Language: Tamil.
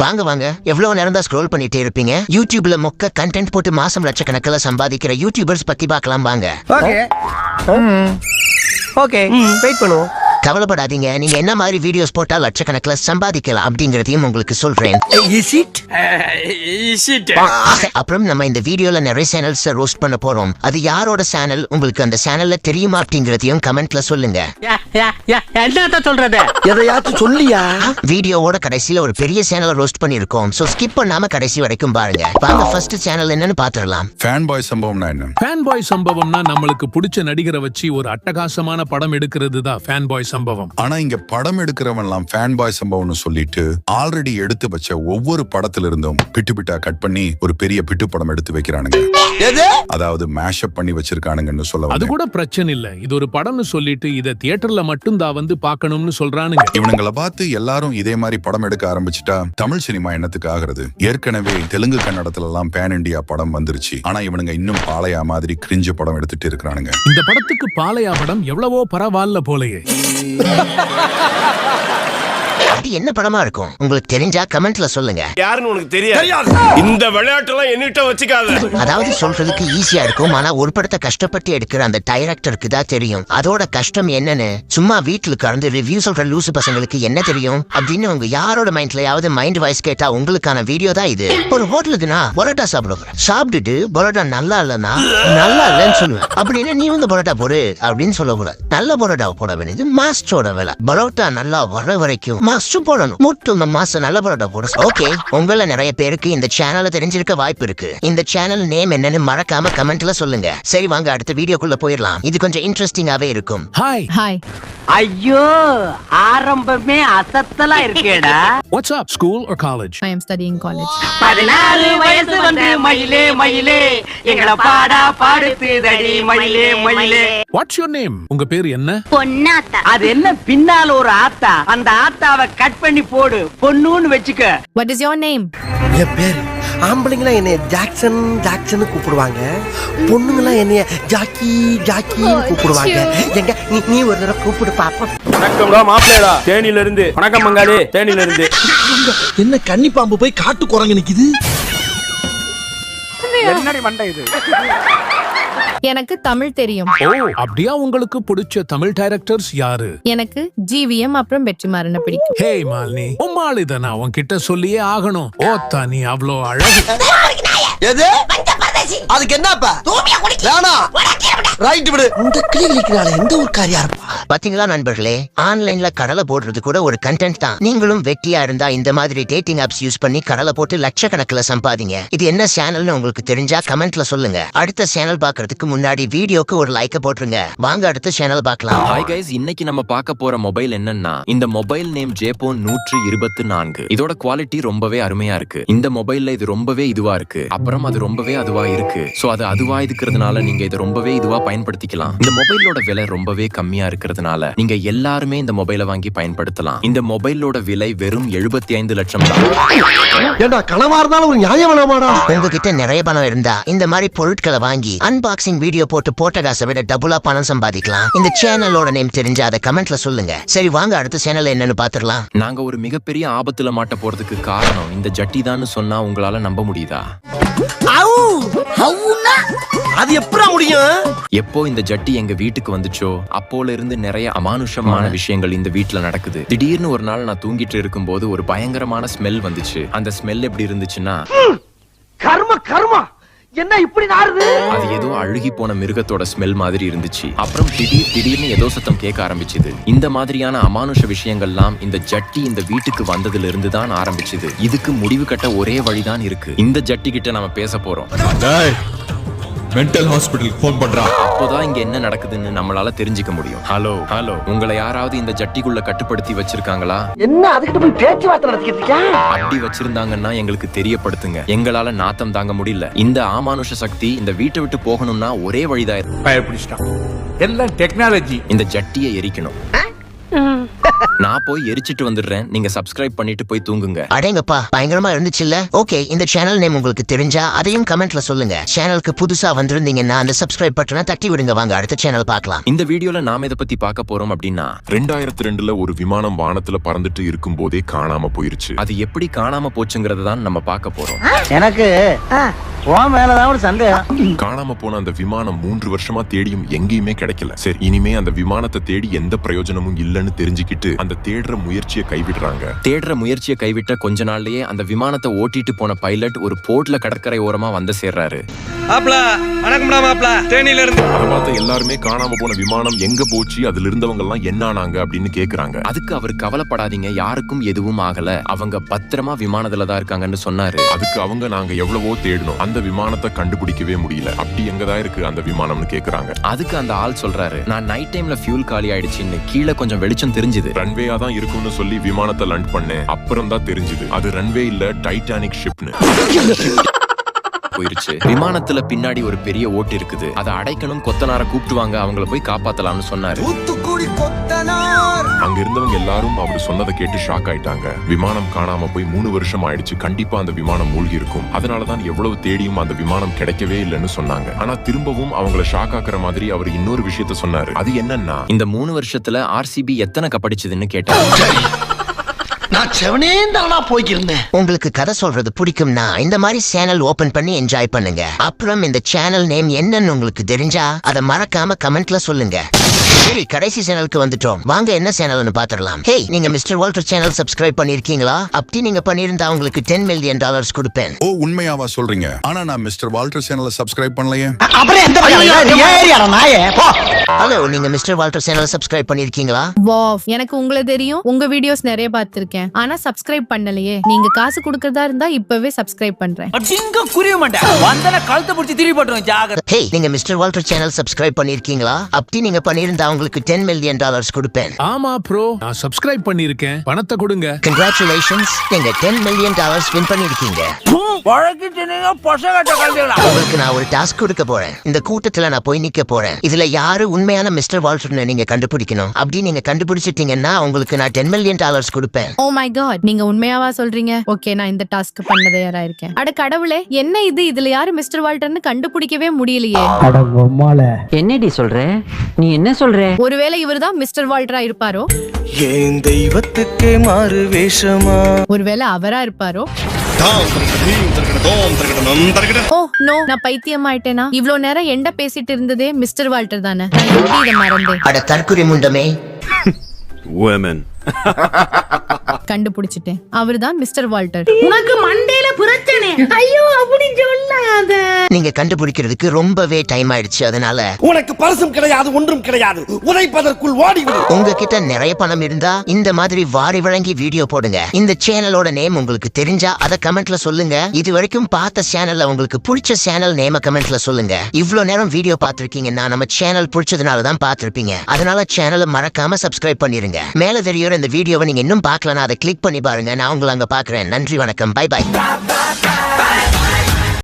வாங்க வாங்க, எவ்வளவு நேரம் தான் ஸ்க்ரோல் பண்ணிட்டே இருப்பீங்க? யூடியூப்ல மொக்க கண்டென்ட் போட்டு மாசம் லட்சக்கணக்கில் சம்பாதிக்கிற யூடியூபர்ஸ் பத்தி பார்க்கலாம் வாங்க. ஓகே வெயிட் பண்ணுவோம். கவலைப்படாதீங்க, நீங்க என்ன மாதிரி வீடியோஸ் போட்டா லட்சக்கணக்கில் சம்பாதிக்கலாம் அப்படிங்கறதையும் உங்களுக்கு சொல்றேன். அப்புறம் நம்ம இந்த வீடியோல நிறைய சேனல்ஸ் ரோஸ்ட் பண்ண போறோம். அது யாரோட சேனல், உங்களுக்கு அந்த சேனல்ல தெரியுமா அப்படிங்கறதையும் கமெண்ட்ல சொல்லுங்க. என்னத்த சொல்றது? எதையாச்சும் சொல்லியா? வீடியோவோட கடைசியில ஒரு பெரிய சேனலை ரோஸ்ட் பண்ணிருக்கோம். சோ ஸ்கிப் பண்ணாம கடைசி வரைக்கும் பாருங்க. வாங்க ஃபர்ஸ்ட் சேனல் என்னன்னு பாத்துடலாம். ஃபேன் பாய் சம்பவம்னா என்ன? ஃபேன் பாய் சம்பவம்னா நம்மளுக்கு பிடிச்ச நடிகரை வச்சு ஒரு அட்டகாசமான படம் எடுக்கிறது தான் ஃபேன் பாய் சம்பவம். ஆனா இங்க படம் எடுக்கிறவன்லாம் ஃபேன் பாய் சம்பவம்னு சொல்லிட்டு ஆல்ரெடி எடுத்து வச்ச ஒவ்வொரு படத்துல இருந்தும் பிட்டு பிட்டா கட் பண்ணி ஒரு பெரிய பிட்டு படம் எடுத்து வைக்கிறானுங்க. அதாவது மேஷப் பண்ணி வச்சிருக்கானுங்கன்னு சொல்ல. அது கூட பிரச்சனை இல்ல, இது ஒரு படம்னு சொல்லிட்டு இத தியேட்டர்ல மட்டும் தான் வந்து பார்க்கணும்னு சொல்றானுங்க. இவனுங்களை பார்த்து எல்லாரும் இதே மாதிரி படம் எடுக்க ஆரம்பிச்சுட்டா தமிழ் சினிமா என்னத்துக்கு ஆகுறது? ஏற்கனவே தெலுங்கு கன்னடத்துல எல்லாம் பேன் இண்டியா படம் வந்துருச்சு. ஆனா இவனுங்க இன்னும் பாலையா மாதிரி கிரிஞ்ச படம் எடுத்துட்டு இருக்கிறானுங்க. இந்த படத்துக்கு பாலையா படம் எவ்வளவோ பரவாயில்ல போலயே. அது என்ன படமா இருக்கும்? உங்களுக்கு தெரிஞ்சா கமெண்ட்ல சொல்லுங்க. யாருன்னு உனக்கு தெரியாது. இந்த விளையாட்டெல்லாம் என்கிட்ட வச்சுக்காத. அதாவது சொல்றதுக்கு ஈஸியா இருக்கும், ஆனா ஒரு படத்தை கஷ்டப்பட்டு எடுக்கிற அந்த டைரக்டருக்கு தான் தெரியும் அதோட கஷ்டம் என்னன்னு. சும்மா வீட்டுல கறந்து ரிவ்யூ சொல்ற லூசு பசங்களுக்கு என்ன தெரியும் அப்படின்னு உங்க யாரோட மைண்ட்லயாவது மைண்ட் வாய்ஸ் கேட்டா உங்களுக்கான வீடியோ தான் இது. ஒரு ஹோட்டலுக்குனா பரோட்டா சாப்பிடுவேன், சாப்பிட்டுட்டு பரோட்டா நல்லா இல்லைன்னா நல்லா இல்லைன்னு சொல்லுவேன். அப்படின்னு நீ வந்து பரோட்டா போடு அப்படின்னு சொல்லக்கூடாது. நல்ல பரோட்டா போட வேண்டியது மாஸ்டரோட வேலை. பரோட்டா நல்லா வர வரைக்கும் போடணும். முட்டு மாசம் நல்ல பரோட்டா போட. ஓகே, உங்கள நிறைய பேருக்கு இந்த சேனலை தெரிஞ்சிருக்க வாய்ப்பு இருக்கு. இந்த சேனல் நேம் என்னன்னு மறக்காம கமெண்ட்ல சொல்லுங்க. சரி வாங்க அடுத்த வீடியோக்குள்ள போயிடலாம். இது கொஞ்சம் இன்ட்ரெஸ்டிங்காவே இருக்கும். Hi hi. ஐயோ ஆரம்பமே அசத்தலா இருக்கேடா. What's up, school or college? I am studying college. 14 வயசு வந்து மயிலே மயிலே எங்கள பாடா பாடுத்துதடி மயிலே மயிலே. What's your name? உங்க பேர் என்ன? பொன்னாத்தா. அது என்ன பின்னால ஒரு ஆத்தா, அந்த ஆத்தாவை கட் பண்ணி போடு பொண்ணுன்னு வெச்சுக்க. What is your name? என் பேரு ஆம்பளைங்களா என்னைய ஜாக்சன் ஜாக்சன் கூப்பிடுவாங்க, பொண்ணுங்களா என்னைய ஜாக்கி ஜாக்கின்னு கூப்பிடுவாங்க. எங்க நீ ஒரு தடவை கூப்பிடு பாப்போம். வணக்கம்டா மாப்பிள்ளைடா தேனில இருந்து. வணக்கம் மங்காளி தேனில இருந்து. என்ன கன்னி பாம்பு போய் காட்டு குரங்கு நிக்குது? என்னடி மண்டை இது? எனக்கு தமிழ் தெரியும். ஓ அப்படியா? உங்களுக்கு பிடிச்ச தமிழ் டைரக்டர்ஸ் யாரு? எனக்கு ஜிவிஎம் அப்புறம் வெற்றிமாறனை பிடிக்கும். ஹே மாலினி, உம்மாள் இத நான் உன்கிட்ட சொல்லியே ஆகணும். ஓ தானி அவ்வளோ அழகு. எது? அதுக்கு என்னப்பா? ரைட் விடு. இந்த கிளிக்கிறாளே எந்த ஒரு காரியா இருப்பா? பாத்தீங்களா நண்பர்களே, ஆன்லைன்ல கடலை போடுறது கூட ஒரு கண்டென்ட் தான். நீங்களும் வெட்டியா இருந்தா இந்த மாதிரி டேட்டிங் ஆப்ஸ் யூஸ் பண்ணி கடலை போட்டு லட்சக்கணக்கில் சம்பாதிங்க. இது என்ன சேனல்னு உங்களுக்கு தெரிஞ்சா கமெண்ட்ல சொல்லுங்க. அடுத்த சேனல் பாக்குறதுக்கு முன்னாடி வீடியோக்கு ஒரு லைக் போட்டுருங்க. வாங்க அடுத்த சேனல் பார்க்கலாம். ஹாய் கைஸ், இன்னைக்கு நம்ம பார்க்க போற மொபைல் என்னன்னா இந்த மொபைல் நேம் ஜேபோன் 124. இதோட குவாலிட்டி ரொம்பவே அருமையா இருக்கு. இந்த மொபைல்ல இது ரொம்பவே இதுவா இருக்கு, அப்புறம் அது ரொம்பவே அதுவா இருக்கு. சோ அது அதுவா இருக்கிறதுனால நீங்க இதை ரொம்பவே இதுவா பயன்படுத்திக்கலாம். இந்த மொபைலோட விலை ரொம்பவே கம்மியா இருக்கிறதுனால நீங்க எல்லாருமே இந்த மொபைலை வாங்கி பயன்படுத்தலாம். இந்த மொபைலோட விலை வெறும் 75 லட்சம் தான். ஏண்டா கனவா இருந்தாலும் ஒரு நியாயம் வேணாமாடா? உங்ககிட்ட நிறைய பணம் இருந்தா இந்த மாதிரி பொருட்களை வாங்கி அன்பாக்சிங் வீடியோ போட்டு போட்ட காசை விட டபுளா பணம் சம்பாதிக்கலாம். இந்த சேனலோட நேம் தெரிஞ்சா அதை கமெண்ட்ல சொல்லுங்க. சரி வாங்க அடுத்த சேனல் என்னன்னு பாத்துடலாம். நாங்க ஒரு மிகப்பெரிய ஆபத்துல மாட்ட போறதுக்கு காரணம் இந்த ஜட்டி தான் சொன்னா உங்களால நம்ப முடியுதா? அது எப்படா முடியும்? எப்போ இந்த ஜட்டி எங்க வீட்டுக்கு வந்துச்சோ அப்போல இருந்து நிறைய அமானுஷமான விஷயங்கள் இந்த வீட்டுல நடக்குது. திடீர்னு ஒரு நாள் நான் தூங்கிட்டு இருக்கும் போது ஒரு பயங்கரமான ஸ்மெல் வந்துச்சு. அந்த ஸ்மெல் எப்படி இருந்துச்சுன்னா, கர்ம கர்மா என்ன இப்படி நாறுது? அது ஏதோ அழுகி போன மிருகத்தோட ஸ்மெல் மாதிரி இருந்துச்சு. அப்புறம் திடீர்னு ஏதோ சத்தம் கேட்க ஆரம்பிச்சுது. இந்த மாதிரியான அமானுஷ விஷயங்கள்லாம் இந்த ஜட்டி இந்த வீட்டுக்கு வந்ததுல இருந்து தான் ஆரம்பிச்சுது. இதுக்கு முடிவு கட்ட ஒரே வழிதான் இருக்கு. இந்த ஜட்டி கிட்ட நம்ம பேச போறோம். மென்டல் ஹாஸ்பிடலுக்கு போன் பண்றான். அப்போதான் இங்க என்ன நடக்குதுன்னு நம்மளால தெரிஞ்சுக்க முடியும். ஹலோ ஹலோ, உங்களை யாராவது இந்த ஜட்டிக்குள்ள கட்டுப்படுத்தி வச்சிருக்காங்களா? என்ன அதுக்கிட்ட போய் பேச்சுவார்த்தை நடத்திக்கிட்டு இருக்கியா? அப்படி வச்சிருந்தாங்கன்னா எங்களுக்கு தெரியப்படுத்துங்க. எங்களால நாத்தம் தாங்க முடியல. இந்த அமானுஷ சக்தி இந்த வீட்டை விட்டு போகணும்னா ஒரே வழிதான். பயப்பிடிச்சிட்டான். எல்லாம் டெக்னாலஜி. இந்த ஜட்டியை எரிக்கணும். நான் போய் எரிச்சிட்டு வந்துடுறேன், நீங்க சப்ஸ்கிரைப் பண்ணிட்டு போய் தூங்குங்க. அடேங்கப்பா பயங்கரமா இருந்துச்சுல்ல. ஓகே, இந்த சேனல் நேம் உங்களுக்கு தெரிஞ்சா அதையும் கமெண்ட்ல சொல்லுங்க. சேனலுக்கு புதுசா வந்திருந்தீங்கன்னா அந்த சப்ஸ்கிரைப் பட்டனை தட்டி விடுங்க. வாங்க அடுத்த சேனல் பார்க்கலாம். இந்த வீடியோல நாம இத பத்தி பார்க்க போறோம் அப்படின்னா 2002ல ஒரு விமானம் வானத்துல பறந்துட்டு இருக்கும் போதே காணாம போயிருச்சு. அது எப்படி காணாம போச்சுங்கறத தான் நம்ம பார்க்க போறோம். எனக்கு உன் மேலதான் ஒரு சந்தேகம். காணாம போன அந்த விமானம் 3 வருஷமா தேடியும் எங்கேயுமே கிடைக்கல. சரி, இனிமே அந்த விமானத்தை தேடி எந்த பிரயோஜனமும் இல்லன்னு தெரிஞ்சுக்கிட்டு அந்த தேடுற முயற்சியை கைவிடுறாங்க. தேடுற முயற்சியை கைவிட்ட கொஞ்ச நாள்லயே அந்த விமானத்தை ஓட்டிட்டு போன பைலட் ஒரு போர்ட்ல கடற்கரை ஓரமா வந்து சேர்றாரு. அதை பார்த்த எல்லாருமே காணாம போன விமானம் எங்க போச்சு, அதுல இருந்தவங்க எல்லாம் என்ன ஆனாங்க அப்படின்னு கேக்குறாங்க. அதுக்கு அவர் கவலைப்படாதீங்க, யாருக்கும் எதுவும் ஆகல, அவங்க பத்திரமா விமானத்துல தான் இருக்காங்கன்னு சொன்னாரு. அதுக்கு அவங்க, நாங்க எவ்வளவோ தேடணும், அந்த விமானத்தை கண்டுபிடிக்கவே முடியல, அப்படி எங்கதான் இருக்கு அந்த விமானம்னு கேக்குறாங்க. அதுக்கு அந்த ஆள் சொல்றாரு, நான் நைட் டைம்ல ஃபியூல் காலி ஆயிடுச்சுன்னு கீழே கொஞ்சம் வெளிச்சம் தெரிஞ்சுது. ரன்வேயா தான் இருக்கும்னு சொல்லி விமானத்தை லண்ட் பண்ணேன். அப்புறம் தான் தெரிஞ்சுது அது ரன்வே இல்ல, டைட்டானிக் ஷிப்னு. போயிருச்சு. விமானத்துல பின்னாடி ஒரு பெரிய ஓட்டு இருக்குது, அதை அடைக்கணும், கொத்தனார கூப்பிட்டுவாங்க, அவங்கள போய் காப்பாத்தலாம்னு சொன்னாரு. அங்க இருந்தவங்க எல்லாரும் அவர் சொன்னதை கேட்டு ஷாக் ஆயிட்டாங்க. விமானம் காணாம போய் 3 வருஷம் ஆயிடுச்சு, கண்டிப்பா அந்த விமானம் மூழ்கி இருக்கும், அதனாலதான் எவ்வளவு தேடியும் அந்த விமானம் கிடைக்கவே இல்லைன்னு சொன்னாங்க. ஆனா திரும்பவும் அவங்கள ஷாக் ஆக்குற மாதிரி அவர் இன்னொரு விஷயத்த சொன்னாரு. அது என்னன்னா, இந்த 3 வருஷத்துல RCB எத்தனை கப்படிச்சதுன்னு கேட்டாரு. நான் செவனேந்தானா போய்க்கிருந்தேன். உங்களுக்கு கதை சொல்றது பிடிக்கும்னா இந்த மாதிரி சேனல் ஓபன் பண்ணி என்ஜாய் பண்ணுங்க. அப்புறம் இந்த சேனல் நேம் என்னன்னு உங்களுக்கு தெரிஞ்சா அதை மறக்காம கமெண்ட்ல சொல்லுங்க. சரி, கடைசி சேனலுக்கு வந்துட்டோம். வாங்க என்ன சேனல்னு பாத்துடலாம். ஹே, நீங்க மிஸ்டர் வால்டர் சேனல் சப்ஸ்கிரைப் பண்ணிருக்கீங்களா? அப்படி நீங்க பண்ணிருந்தா உங்களுக்கு $10 million கொடுப்பேன். ஓ, உண்மையாவா சொல்றீங்க? ஆனா நான் மிஸ்டர் வால்டர் சேனலை சப்ஸ்கிரைப் பண்ணலையே. அப்புறம் எந்த நாயே போ. ஹலோ, நீங்க மிஸ்டர் வால்டர் சேனல் சப்ஸ்கிரைப் பண்ணிருக்கீங்களா? வாவ், எனக்கு உங்களை தெரியும், உங்க வீடியோஸ் நிறைய பார்த்திருக்கேன், ஆனா சப்ஸ்கிரைப் பண்ணலையே. நீங்க காசு கொடுக்கறதா இருந்தா இப்பவே சப்ஸ்கிரைப் பண்றேன். புரிய மாட்டேன், வந்தன கழுத்தை பிடிச்சி திருப்பி போட்டுருவோம். ஜாகிரதை. ஹே, நீங்க மிஸ்டர் வால்டர் சேனல் சப்ஸ்கிரைப் பண்ணிருக்கீங்களா? அப்படி நீங்க பண்ணிருந்தா உங்களுக்கு $10 million கொடுப்பேன். ஆமா ப்ரோ, நான் சப்ஸ்கிரைப் பண்ணிருக்கேன், பணத்தை கொடுங்க. கங்க்ராச்சுலேஷன்ஸ், நீங்க $10 million வின் பண்ணிருக்கீங்க. உங்களுக்கு நான் ஒரு டாஸ்க் கொடுக்க போறேன். இந்த கூட்டத்துல நான் போய் நிக்க போறேன். இதுல யாரு உண்மையான மிஸ்டர் வால்டர்னு நீங்க கண்டுபிடிக்கணும். அப்படி நீங்க கண்டுபிடிச்சிட்டீங்கன்னா உங்களுக்கு நான் $10 million கொடுப்பேன். ஓ மை காட், நீங்க உண்மையாவா சொல்றீங்க? ஓகே, நான் இந்த டாஸ்க் பண்ண தயாரா இருக்கேன். அட கடவுளே, என்ன இது? இதுல யாரு மிஸ்டர் வால்டர்னு கண்டுபிடிக்கவே முடியலையே. என்னடி சொல்ற? நீ என்ன சொல்ற? ஒருவேளை இவர்தான் மிஸ்டர் வால்டரா இருப்பாரோ? என் தெய்வத்துக்கே மாறு வேஷமா? ஒருவேளை அவரா இருப்பாரோ? ஓ நோ, நான் பைத்தியமாயிட்டேனா? இவ்ளோ நேரம் எண்ட பேசிட்டு இருந்ததே மிஸ்டர் வால்டர் தானே. நான் எப்படி இதை மறந்தேன்? அட தற்குறி முண்டமே. கண்டுபிடிச்சிட்டேன், அவர்தான் மிஸ்டர் வால்டர். உனக்கு மண்டையில பிரச்சனை. ஐயோ, அப்படி சொல்லாத. நீங்க கண்டுபிடிக்கிறதுக்கு ரொம்பவே டைம் ஆயிடுச்சு, அதனால உனக்கு பரிசும் கிடையாது, ஒன்றும் கிடையாது, உதைப்பதற்குள் ஓடிவிடு. உங்ககிட்ட நிறைய பணம் இருந்தா இந்த மாதிரி வாரி வழங்கி வீடியோ போடுங்க. இந்த சேனலோட நேம் உங்களுக்கு தெரிஞ்சா அதை கமெண்ட்ல சொல்லுங்க. இது வரைக்கும் பார்த்த சேனல்ல உங்களுக்கு பிடிச்ச சேனல் நேம கமெண்ட்ல சொல்லுங்க. இவ்வளவு நேரம் வீடியோ பார்த்திருக்கீங்கன்னா நம்ம சேனல் பிடிச்சதுனால தான் பார்த்திருப்பீங்க. அதனால சேனலை மறக்காம சப்ஸ்கிரைப் பண்ணிருங்க. மேல தெரியுற இந்த வீடியோவை நீங்க இன்னும் பார்க்கலனா அதை கிளிக் பண்ணி பாருங்க. நான் உங்களை அங்க பாக்குறேன். நன்றி, வணக்கம், பை பை.